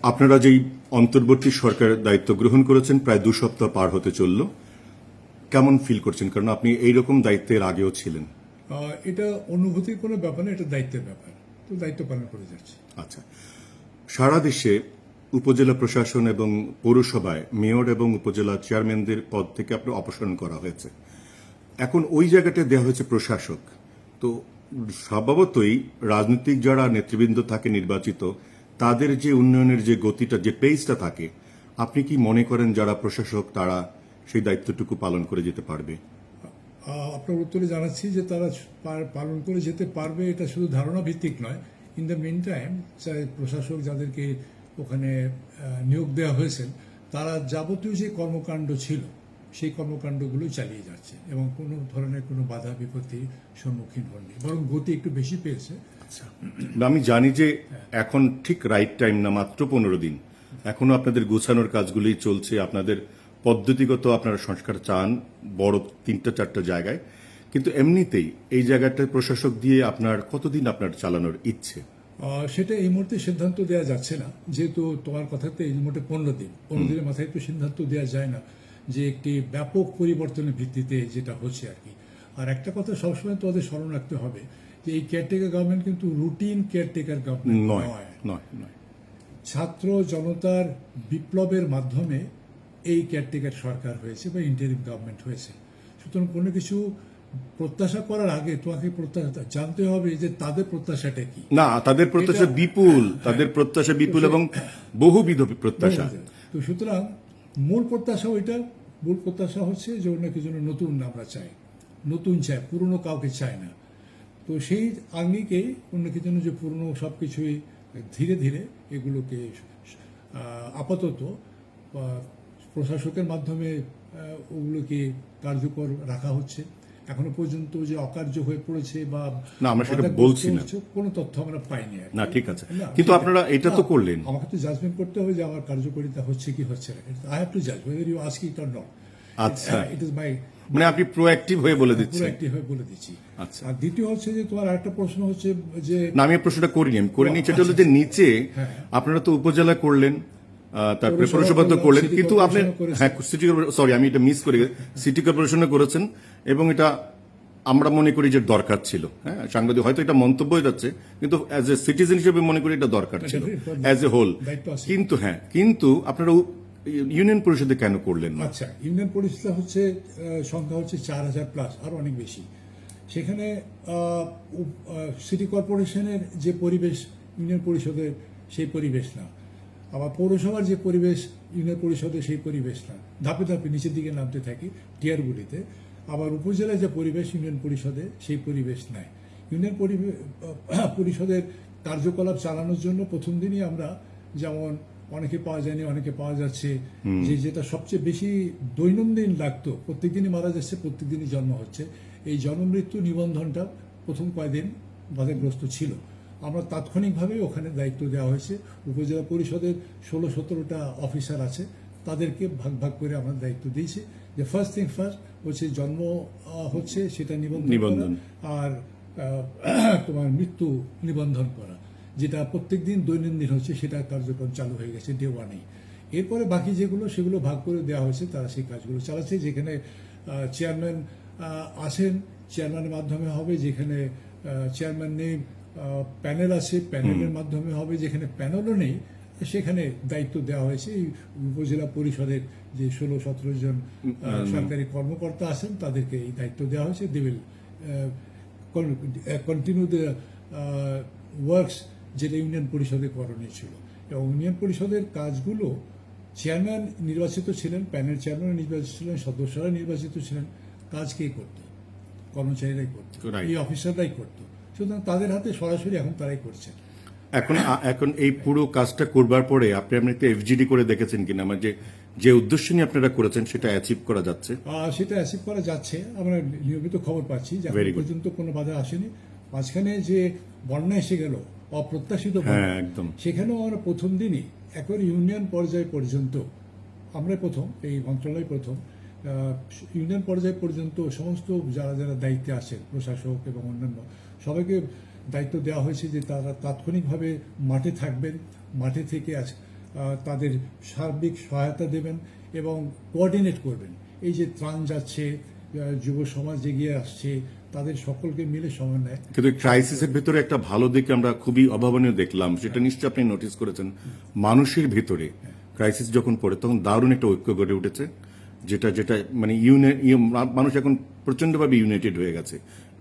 আপনারা যেই অন্তর্বর্তী সরকারের দায়িত্ব গ্রহণ করেছেন প্রায় 2 সপ্তাহ পার হতে চলল, কেমন ফিল করছেন? কারণ আপনি এইরকম দায়িত্বের আগেও ছিলেন। এটা অনুভূতির কোনো ব্যাপার না, এটা দায়িত্বের ব্যাপার। তো দায়িত্ব পালন করে যাচ্ছে। আচ্ছা, সারা দেশে উপজেলা প্রশাসন এবং পৌরসভায় মেয়র এবং উপজেলা চেয়ারম্যানদের পদ থেকে আপনার অপসারণ করা হয়েছে। এখন ওই জায়গাটা দেওয়া হয়েছে প্রশাসক। তো স্বভাবতই রাজনৈতিক যারা নেতৃবৃন্দ থাকে নির্বাচিত, তাদের যে উন্নয়নের যে গতিটা, যে পেসটা থাকে, আপনি কি মনে করেন যারা প্রশাসক তারা সেই দায়িত্বটুকু পালন করে যেতে পারবে? আপনার উত্তরে জানাচ্ছি যে তারা পালন করে যেতে পারবে, এটা শুধু ধারণা ভিত্তিক নয়। ইন দ্য মিন টাইম প্রশাসক যাদেরকে ওখানে নিয়োগ দেওয়া হয়েছে, তারা যাবতীয় যে কর্মকাণ্ড ছিল সেই কর্মকাণ্ডগুলো চালিয়ে যাচ্ছে এবং কোনো ধরনের কোনো বাধা বিপত্তির সম্মুখীন হননি, বরং গতি একটু বেশি পেয়েছে। আচ্ছা, আমি জানি যে এখন ঠিক রাইট টাইম না, মাত্র 15 দিন এখনো আপনাদের গোছানোর কাজগুলোই চলছে। আপনাদের পদ্ধতিগত আপনারা সংস্কার চান বড় 3-4টা জায়গায়, কিন্তু এমনিতেই এই জায়গাটায় প্রশাসক দিয়ে আপনার কতদিন আপনার চালানোর ইচ্ছে? সেটা এই মুহূর্তে সিদ্ধান্ত দেওয়া যাচ্ছে না, যেহেতু তোমার কথাতে এই মুহূর্তে 15 দিনের মাথায় একটু সিদ্ধান্ত দেওয়া যায় না যে একটি ব্যাপক পরিবর্তনের ভিত্তিতে যেটা হচ্ছে আর কি। আর একটা কথা সবসময় তোমাদের স্মরণ রাখতে হবে যে এই কেয়ারটেকার গভর্নমেন্ট কিন্তু রুটিন কেয়ারটেকার গভর্নমেন্ট নয়। ছাত্র জনতার বিপ্লবের মাধ্যমে এই কেয়ারটেকার সরকার হয়েছে বা ইন্টারিম গভর্নমেন্ট হয়েছে। সুতরাং কোনো কিছু প্রত্যাশা করার আগে তোমাকে জানতে হবে যে তাদের প্রত্যাশাটা কি। না, তাদের প্রত্যাশা বিপুল, তাদের প্রত্যাশা বিপুল এবং বহুবিধ প্রত্যাশা। তো সুতরাং মূল প্রত্যাশা হচ্ছে যে অন্য কিছু নতুন আমরা চাই, পুরনো কাউকে চাই না। তো সেই আঙ্গিকেই অন্য কিছু যে পুরনো সবকিছুই ধীরে ধীরে এগুলোকে আপাতত প্রশাসকের মাধ্যমে ওগুলোকে কার্যকর রাখা হচ্ছে। এখনো পর্যন্ত যে অকার্য হয়ে পড়েছে বা না, আমরা সেটা বলছি না, কোনো তথ্য আমরা পাইনি। না, ঠিক আছে, কিন্তু আপনারা এটা তো করলেন। আমাকে তো জাজমেন্ট করতে হবে যে আমার কার্যকারিতা হচ্ছে কি হচ্ছে না। আই হ্যাভ টু জাজ whether you ask it or not. আচ্ছা, ইট ইজ মাই, মানে আপনি প্রোঅ্যাক্টিভ হয়ে বলে দিচ্ছেন। প্রোঅ্যাক্টিভ হয়ে বলে দিচ্ছি। আচ্ছা, আর দ্বিতীয় হচ্ছে যে তোমার আরেকটা প্রশ্ন হচ্ছে যে, না, আমি প্রশ্নটা করিনি, সেটা হলো যে নিচে আপনারা তো উপজেলা করলেন, তারপরে পৌরসভা তো করলেন, কিন্তু আপনি আমি এটা মিস করে সিটি কর্পোরেশনে করেছেন এবং এটা আমরা মনে করি যে দরকার ছিল। হ্যাঁ, সাংবাদিক হয়তো এটা মন্তব্য হয়ে যাচ্ছে, কিন্তু অ্যাজ এ সিটিজেন হিসেবে মনে করি এটা দরকার ছিল অ্যাজ এ হোল। কিন্তু আপনারা ইউনিয়ন পরিষদে কেন করলেন না? আচ্ছা, ইউনিয়ন পরিষদ হচ্ছে সংখ্যা হচ্ছে 4000 প্লাস, আরো অনেক বেশি। সেখানে সিটি কর্পোরেশনের যে পরিবেশ ইউনিয়ন পরিষদের সেই পরিবেশ না, আবার পৌরসভার যে পরিবেশ ইউনিয়ন পরিষদের সেই পরিবেশ না। ধাপে ধাপে নিচের দিকে নামতে থাকি টিয়ারগুলিতে। আবার উপজেলায় যে পরিবেশ ইউনিয়ন পরিষদে সেই পরিবেশ নাই। ইউনিয়ন পরিষদের কার্যকলাপ চালানোর জন্য প্রথম দিনই আমরা যেমন অনেকে পাওয়া যায়নি, অনেকে পাওয়া যাচ্ছে, যেটা সবচেয়ে বেশি দৈনন্দিন লাগতো, প্রত্যেকদিনই মারা যাচ্ছে, প্রত্যেকদিনই জন্ম হচ্ছে, এই জন্ম মৃত্যু নিবন্ধনটা প্রথম কয়েকদিন বাধাগ্রস্ত ছিল। আমরা তাৎক্ষণিকভাবে ওখানে দায়িত্ব দেওয়া হয়েছে। উপজেলা পরিষদের 16-17টা অফিসার আছে, তাদেরকে ভাগ ভাগ করে আমরা দায়িত্ব দিয়েছি যে ফার্স্ট থিং ফার্স্ট হচ্ছে জন্ম হচ্ছে সেটা নিবন্ধন, আর তোমার মৃত্যু নিবন্ধন করা, যেটা প্রত্যেক দিন দৈনন্দিন হচ্ছে, সেটা কার্যক্রম চালু হয়ে গেছে ডে ওয়ানেই। এরপরে বাকি যেগুলো সেগুলো ভাগ করে দেওয়া হয়েছে, তারা সেই কাজগুলো চালাচ্ছে। যেখানে চেয়ারম্যান আছেন, চেয়ারম্যানের মাধ্যমে হবে। যেখানে চেয়ারম্যান নেই, প্যানেল আছে, প্যানেলের মাধ্যমে হবে। যেখানে প্যানেলও নেই, সেখানে দায়িত্ব দেওয়া হয়েছে এই উপজেলা পরিষদের যে 16-17 জন সরকারি কর্মকর্তা আছেন, তাদেরকে এই দায়িত্ব দেওয়া হয়েছে। They will continue the works যেটা ইউনিয়ন পরিষদে করণীয় ছিল। এবং ইউনিয়ন পরিষদের কাজগুলো চেয়ারম্যান নির্বাচিত ছিলেন, প্যানেল চেয়ারম্যান নির্বাচিত ছিলেন, সদস্যরা নির্বাচিত ছিলেন। কাজ কে করত? কর্মচারীরাই করত, এই অফিসাররাই করত। সুতরাং তাদের হাতে সরাসরি এখন তারাই করছেন। এখন এই পুরো কাজটা করবার পরে আপনি একটা এফজিডি করে দেখেছেন কিনা, মানে যে উদ্দেশ্য নিয়ে আপনারা করেছেন সেটা অ্যাচিভ করা যাচ্ছে? সেটা অ্যাচিভ করা যাচ্ছে, আমরা নিয়মিত খবর পাচ্ছি যে এখন পর্যন্ত কোনো বাধা আসেনি। মাঝখানে যে বন্যা এসে গেল, অপ্রত্যাশিত, সেখানেও আমরা প্রথম দিনই একবার ইউনিয়ন পর্যায় পর্যন্ত, আমরা প্রথম, এই মন্ত্রণালয় প্রথম ইউনিয়ন পর্যায় পর্যন্ত সমস্ত যারা যারা দায়িত্বে আছেন, প্রশাসক এবং অন্যান্য সবাইকে দায়িত্ব দেওয়া হয়েছে যে তারা তাৎক্ষণিকভাবে মাঠে থাকবেন, মাঠে থেকে তাদের সার্বিক সহায়তা দেবেন এবং কোঅর্ডিনেট করবেন। এই যে ত্রাণ যাচ্ছে, যুব সমাজ এগিয়ে আসছে, তাদের সকলকে মিলে সমন্বয়। কিন্তু ক্রাইসিসের ভিতরে একটা ভালো দিক আমরা খুবই অভাবনীয় দেখলাম, সেটা নিশ্চয়ই আপনি নোটিস করেছেন। মানুষের ভিতরে ক্রাইসিস যখন পড়ে তখন দারুণ একটা ঐক্য গড়ে উঠেছে, যেটা যেটা মানে মানুষ এখন প্রচন্ডভাবে ইউনাইটেড হয়ে গেছে।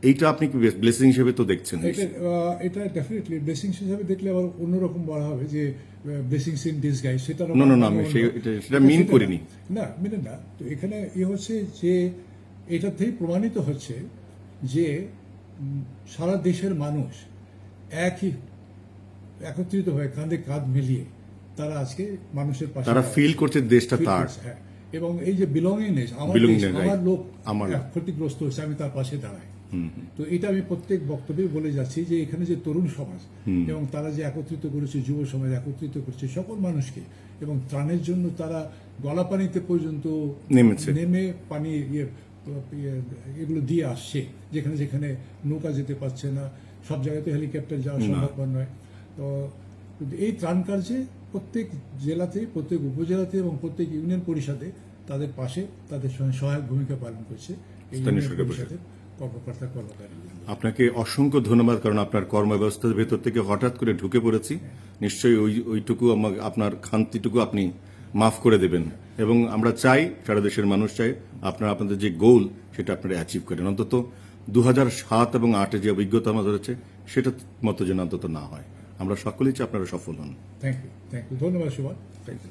এইটা আপনি কি ব্লেসিং হিসেবে তো দেখছেন? এটা ডেফিনেটলি ব্লেসিংস হিসাবে দেখলে আবার অন্যরকম বলা হবে যে ব্লেসিংস ইন ডিসগাইজ, সেটা না, আমি সেটা মিন করিনি। না, মেনে না। তো এখানে হচ্ছে যে এটাতেই প্রমাণিত হচ্ছে যে সারা দেশের মানুষ একত্রিত হয়ে কাঁধে কাঁধ মিলিয়ে তারা আজকে মানুষের পাশে, তারা ফিল করছে দেশটা তার। হ্যাঁ, এবং এই যে বিলঙ্গিংনেস, আমার লোক ক্ষতিগ্রস্ত হচ্ছে, আমি তার পাশে দাঁড়াই। তো এটা আমি প্রত্যেক বক্তব্যে বলে যাচ্ছি যে এখানে যে তরুণ সমাজ এবং তারা যে একত্রিত করেছে, যুব সমাজ একত্রিত করছে সকল মানুষকে, এবং ত্রাণের জন্য তারা গলাপানিতে পর্যন্ত নেমে পানি এগুলো দিয়ে আসছে, যেখানে যেখানে নৌকা যেতে পারছে না, সব জায়গাতে হেলিকপ্টার যাওয়া সম্ভব নয়। তো এই ত্রাণ কার্যে প্রত্যেক জেলাতে, প্রত্যেক উপজেলাতে এবং প্রত্যেক ইউনিয়ন পরিষদে তাদের পাশে তাদের সঙ্গে সহায়ক ভূমিকা পালন করছে এই ইউনিয়ন পরিষদের কর্মকর্তা কর্মচারী। আপনাকে অসংখ্য ধন্যবাদ, কারণ আপনার কর্মব্যবস্থার ভেতর থেকে হঠাৎ করে ঢুকে পড়েছি। নিশ্চয়ই ওইটুকু আপনার খান্তিটুকু আপনি মাফ করে দেবেন, এবং আমরা চাই, সারা দেশের মানুষ চাই আপনাদের যে গোল সেটা আপনারা অ্যাচিভ করেন। অন্তত 2007 এবং 2008 যে অভিজ্ঞতা আমাদের হচ্ছে সেটা মতো যেন অন্তত না হয়। আমরা সকলেই চাই আপনারা সফল হন। থ্যাংক ইউ, ধন্যবাদ সুমন। Thank you.